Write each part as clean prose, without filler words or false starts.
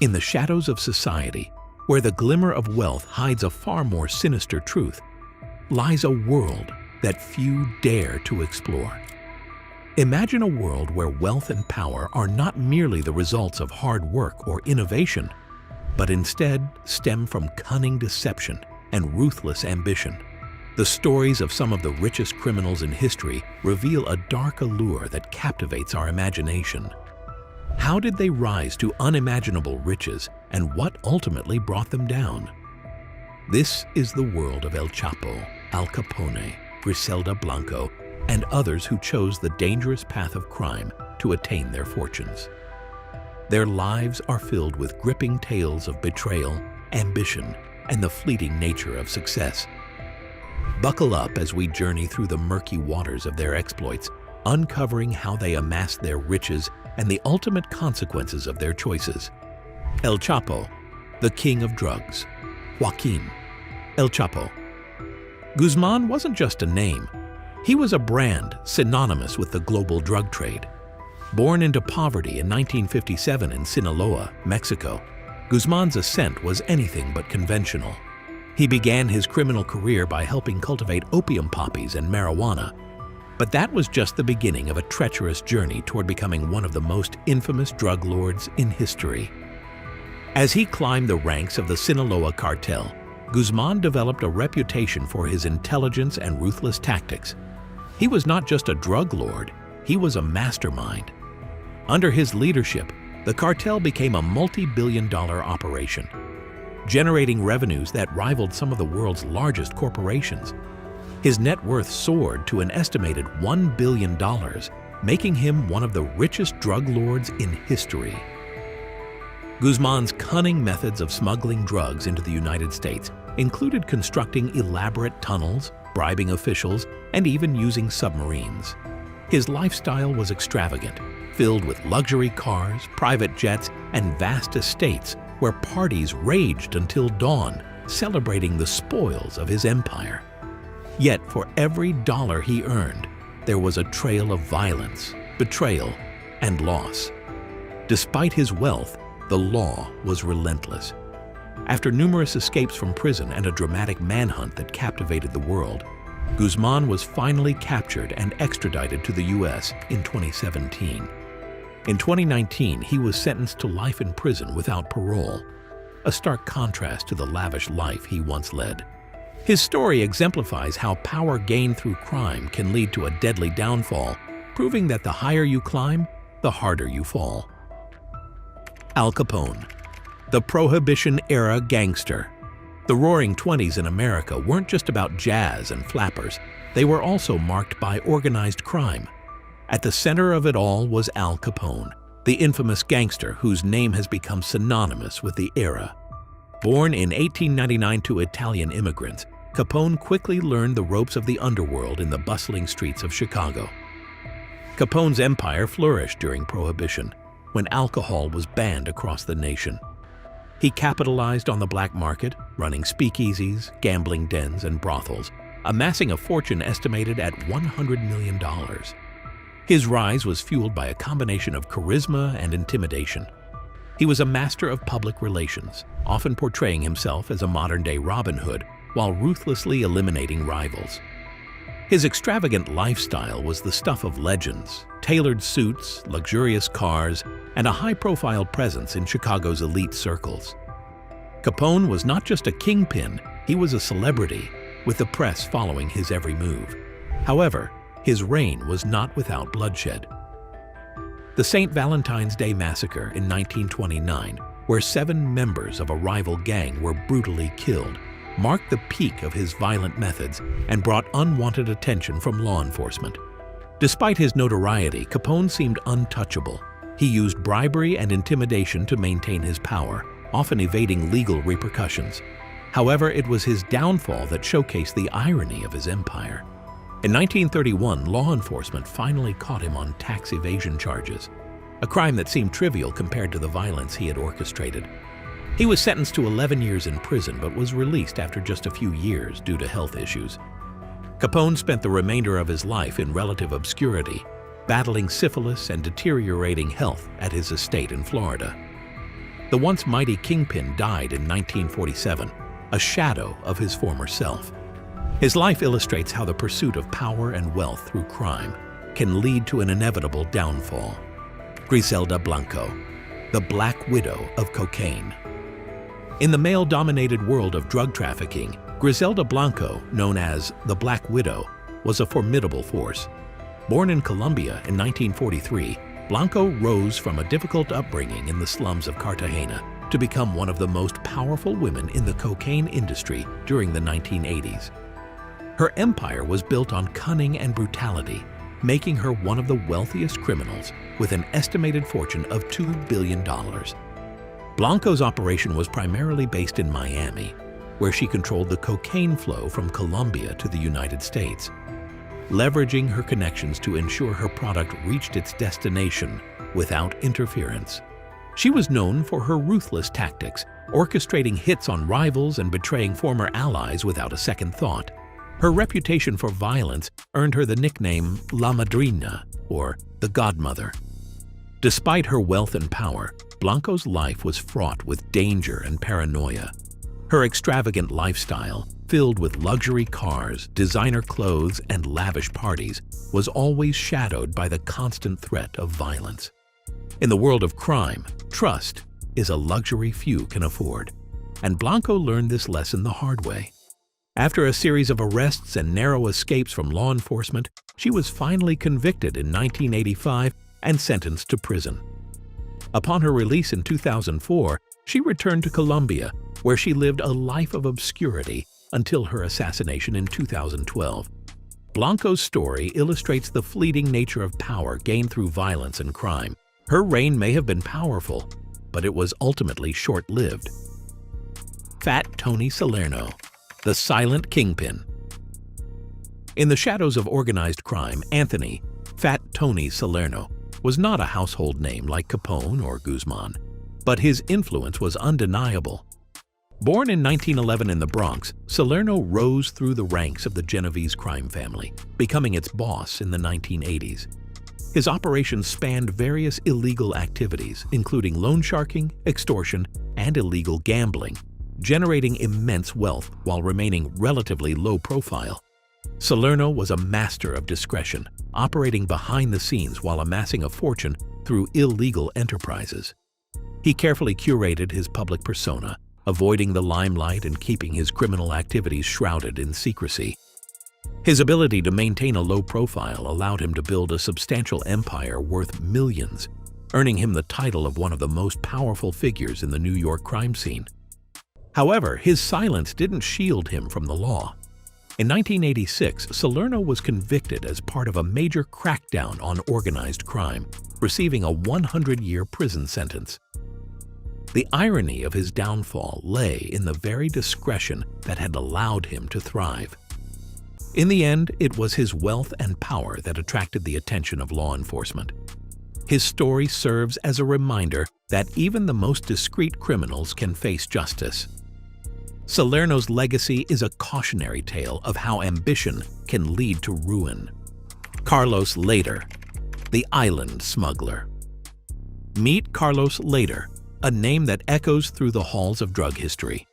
In the shadows of society, where the glimmer of wealth hides a far more sinister truth, lies a world that few dare to explore. Imagine a world where wealth and power are not merely the results of hard work or innovation, but instead stem from cunning deception and ruthless ambition. The stories of some of the richest criminals in history reveal a dark allure that captivates our imagination. How did they rise to unimaginable riches, and what ultimately brought them down? This is the world of El Chapo, Al Capone, Griselda Blanco, and others who chose the dangerous path of crime to attain their fortunes. Their lives are filled with gripping tales of betrayal, ambition, and the fleeting nature of success. Buckle up as we journey through the murky waters of their exploits, uncovering how they amassed their riches and the ultimate consequences of their choices. El Chapo, the king of drugs. Joaquin El Chapo. Guzman wasn't just a name. He was a brand synonymous with the global drug trade. Born into poverty in 1957 in Sinaloa, Mexico, Guzman's ascent was anything but conventional. He began his criminal career by helping cultivate opium poppies and marijuana. But that was just the beginning of a treacherous journey toward becoming one of the most infamous drug lords in history. As he climbed the ranks of the Sinaloa cartel, Guzman developed a reputation for his intelligence and ruthless tactics. He was not just a drug lord, he was a mastermind. Under his leadership, the cartel became a multi-billion-dollar operation, generating revenues that rivaled some of the world's largest corporations. His net worth soared to an estimated $1 billion, making him one of the richest drug lords in history. Guzman's cunning methods of smuggling drugs into the United States included constructing elaborate tunnels, bribing officials, and even using submarines. His lifestyle was extravagant, filled with luxury cars, private jets, and vast estates where parties raged until dawn, celebrating the spoils of his empire. Yet for every dollar he earned, there was a trail of violence, betrayal, and loss. Despite his wealth, the law was relentless. After numerous escapes from prison and a dramatic manhunt that captivated the world, Guzman was finally captured and extradited to the U.S. in 2017. In 2019, he was sentenced to life in prison without parole, a stark contrast to the lavish life he once led. His story exemplifies how power gained through crime can lead to a deadly downfall, proving that the higher you climb, the harder you fall. Al Capone, the Prohibition-era gangster. The Roaring Twenties in America weren't just about jazz and flappers. They were also marked by organized crime. At the center of it all was Al Capone, the infamous gangster whose name has become synonymous with the era. Born in 1899 to Italian immigrants, Capone quickly learned the ropes of the underworld in the bustling streets of Chicago. Capone's empire flourished during Prohibition, when alcohol was banned across the nation. He capitalized on the black market, running speakeasies, gambling dens, and brothels, amassing a fortune estimated at $100 million. His rise was fueled by a combination of charisma and intimidation. He was a master of public relations, often portraying himself as a modern-day Robin Hood while ruthlessly eliminating rivals. His extravagant lifestyle was the stuff of legends: tailored suits, luxurious cars, and a high-profile presence in Chicago's elite circles. Capone was not just a kingpin, he was a celebrity, with the press following his every move. However, his reign was not without bloodshed. The St. Valentine's Day Massacre in 1929, where 7 members of a rival gang were brutally killed, marked the peak of his violent methods and brought unwanted attention from law enforcement. Despite his notoriety, Capone seemed untouchable. He used bribery and intimidation to maintain his power, often evading legal repercussions. However, it was his downfall that showcased the irony of his empire. In 1931, law enforcement finally caught him on tax evasion charges, a crime that seemed trivial compared to the violence he had orchestrated. He was sentenced to 11 years in prison but was released after just a few years due to health issues. Capone spent the remainder of his life in relative obscurity, battling syphilis and deteriorating health at his estate in Florida. The once mighty kingpin died in 1947, a shadow of his former self. His life illustrates how the pursuit of power and wealth through crime can lead to an inevitable downfall. Griselda Blanco, the Black Widow of cocaine. In the male-dominated world of drug trafficking, Griselda Blanco, known as the Black Widow, was a formidable force. Born in Colombia in 1943, Blanco rose from a difficult upbringing in the slums of Cartagena to become one of the most powerful women in the cocaine industry during the 1980s. Her empire was built on cunning and brutality, making her one of the wealthiest criminals with an estimated fortune of $2 billion. Blanco's operation was primarily based in Miami, where she controlled the cocaine flow from Colombia to the United States, leveraging her connections to ensure her product reached its destination without interference. She was known for her ruthless tactics, orchestrating hits on rivals and betraying former allies without a second thought. Her reputation for violence earned her the nickname La Madrina, or the Godmother. Despite her wealth and power, Blanco's life was fraught with danger and paranoia. Her extravagant lifestyle, filled with luxury cars, designer clothes, and lavish parties, was always shadowed by the constant threat of violence. In the world of crime, trust is a luxury few can afford, and Blanco learned this lesson the hard way. After a series of arrests and narrow escapes from law enforcement, she was finally convicted in 1985 and sentenced to prison. Upon her release in 2004, she returned to Colombia, where she lived a life of obscurity until her assassination in 2012. Blanco's story illustrates the fleeting nature of power gained through violence and crime. Her reign may have been powerful, but it was ultimately short-lived. Fat Tony Salerno, the silent kingpin. In the shadows of organized crime, Anthony, Fat Tony Salerno, was not a household name like Capone or Guzman, but his influence was undeniable. Born in 1911 in the Bronx, Salerno rose through the ranks of the Genovese crime family, becoming its boss in the 1980s. His operations spanned various illegal activities, including loan sharking, extortion, and illegal gambling, generating immense wealth while remaining relatively low profile. Salerno was a master of discretion, operating behind the scenes while amassing a fortune through illegal enterprises. He carefully curated his public persona, avoiding the limelight and keeping his criminal activities shrouded in secrecy. His ability to maintain a low profile allowed him to build a substantial empire worth millions, earning him the title of one of the most powerful figures in the New York crime scene. However, his silence didn't shield him from the law. In 1986, Salerno was convicted as part of a major crackdown on organized crime, receiving a 100-year prison sentence. The irony of his downfall lay in the very discretion that had allowed him to thrive. In the end, it was his wealth and power that attracted the attention of law enforcement. His story serves as a reminder that even the most discreet criminals can face justice. Salerno's legacy is a cautionary tale of how ambition can lead to ruin. Carlos Later, the Island Smuggler. Meet Carlos Later, a name that echoes through the halls of drug history.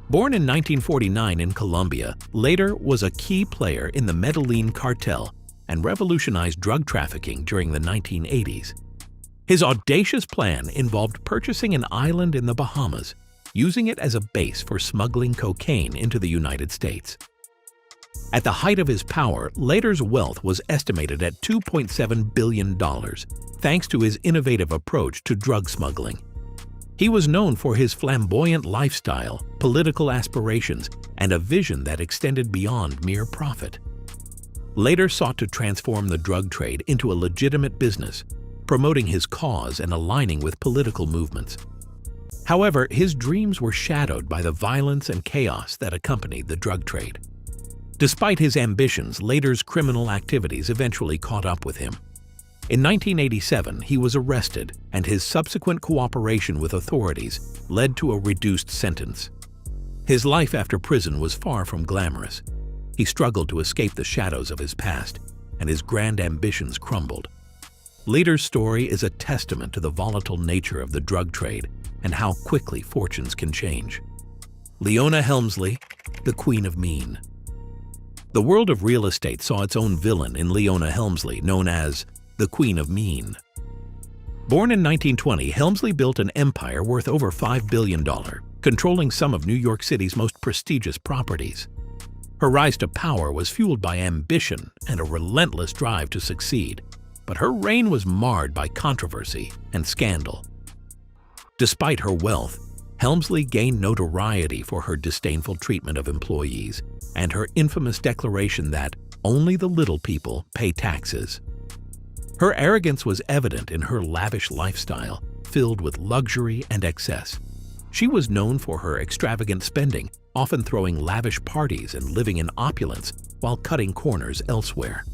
Born in 1949 in Colombia, Later was a key player in the Medellin cartel and revolutionized drug trafficking during the 1980s. His audacious plan involved purchasing an island in the Bahamas, using it as a base for smuggling cocaine into the United States. At the height of his power, Later's wealth was estimated at $2.7 billion, thanks to his innovative approach to drug smuggling. He was known for his flamboyant lifestyle, political aspirations, and a vision that extended beyond mere profit. Later sought to transform the drug trade into a legitimate business, promoting his cause and aligning with political movements. However, his dreams were shadowed by the violence and chaos that accompanied the drug trade. Despite his ambitions, Later's criminal activities eventually caught up with him. In 1987, he was arrested, and his subsequent cooperation with authorities led to a reduced sentence. His life after prison was far from glamorous. He struggled to escape the shadows of his past, and his grand ambitions crumbled. Leader's story is a testament to the volatile nature of the drug trade and how quickly fortunes can change. Leona Helmsley, the Queen of Mean. The world of real estate saw its own villain in Leona Helmsley, known as the Queen of Mean. Born in 1920, Helmsley built an empire worth over $5 billion, controlling some of New York City's most prestigious properties. Her rise to power was fueled by ambition and a relentless drive to succeed, but her reign was marred by controversy and scandal. Despite her wealth, Helmsley gained notoriety for her disdainful treatment of employees and her infamous declaration that only the little people pay taxes. Her arrogance was evident in her lavish lifestyle, filled with luxury and excess. She was known for her extravagant spending, often throwing lavish parties and living in opulence while cutting corners elsewhere.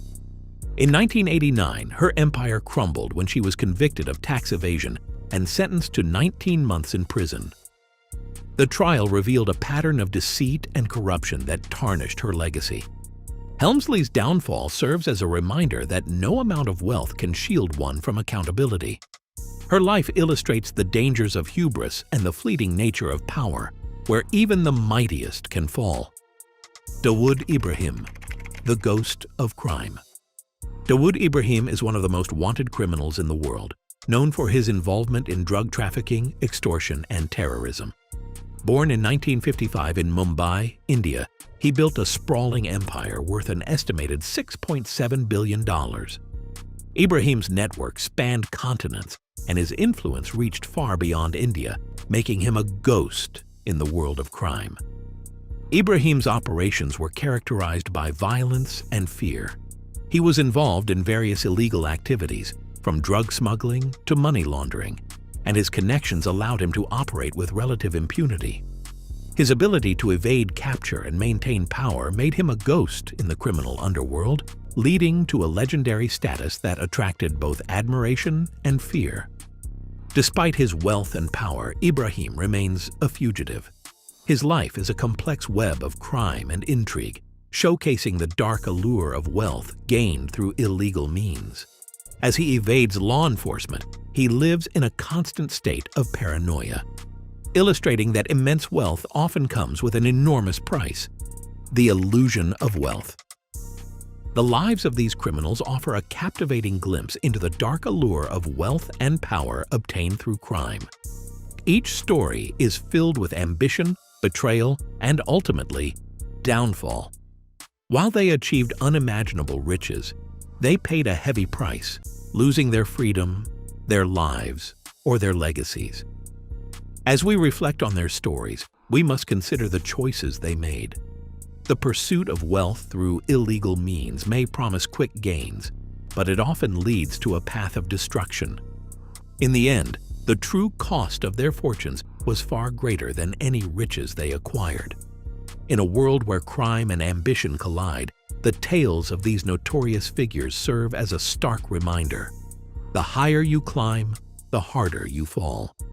In 1989, her empire crumbled when she was convicted of tax evasion and sentenced to 19 months in prison. The trial revealed a pattern of deceit and corruption that tarnished her legacy. Helmsley's downfall serves as a reminder that no amount of wealth can shield one from accountability. Her life illustrates the dangers of hubris and the fleeting nature of power, where even the mightiest can fall. Dawood Ibrahim, the ghost of crime. Dawood Ibrahim is one of the most wanted criminals in the world, known for his involvement in drug trafficking, extortion, and terrorism. Born in 1955 in Mumbai, India, he built a sprawling empire worth an estimated $6.7 billion. Ibrahim's network spanned continents, and his influence reached far beyond India, making him a ghost in the world of crime. Ibrahim's operations were characterized by violence and fear. He was involved in various illegal activities, from drug smuggling to money laundering, and his connections allowed him to operate with relative impunity. His ability to evade capture and maintain power made him a ghost in the criminal underworld, leading to a legendary status that attracted both admiration and fear. Despite his wealth and power, Ibrahim remains a fugitive. His life is a complex web of crime and intrigue, showcasing the dark allure of wealth gained through illegal means. As he evades law enforcement, he lives in a constant state of paranoia, illustrating that immense wealth often comes with an enormous price: the illusion of wealth. The lives of these criminals offer a captivating glimpse into the dark allure of wealth and power obtained through crime. Each story is filled with ambition, betrayal, and ultimately, downfall. While they achieved unimaginable riches, they paid a heavy price, losing their freedom, their lives, or their legacies. As we reflect on their stories, we must consider the choices they made. The pursuit of wealth through illegal means may promise quick gains, but it often leads to a path of destruction. In the end, the true cost of their fortunes was far greater than any riches they acquired. In a world where crime and ambition collide, the tales of these notorious figures serve as a stark reminder. The higher you climb, the harder you fall.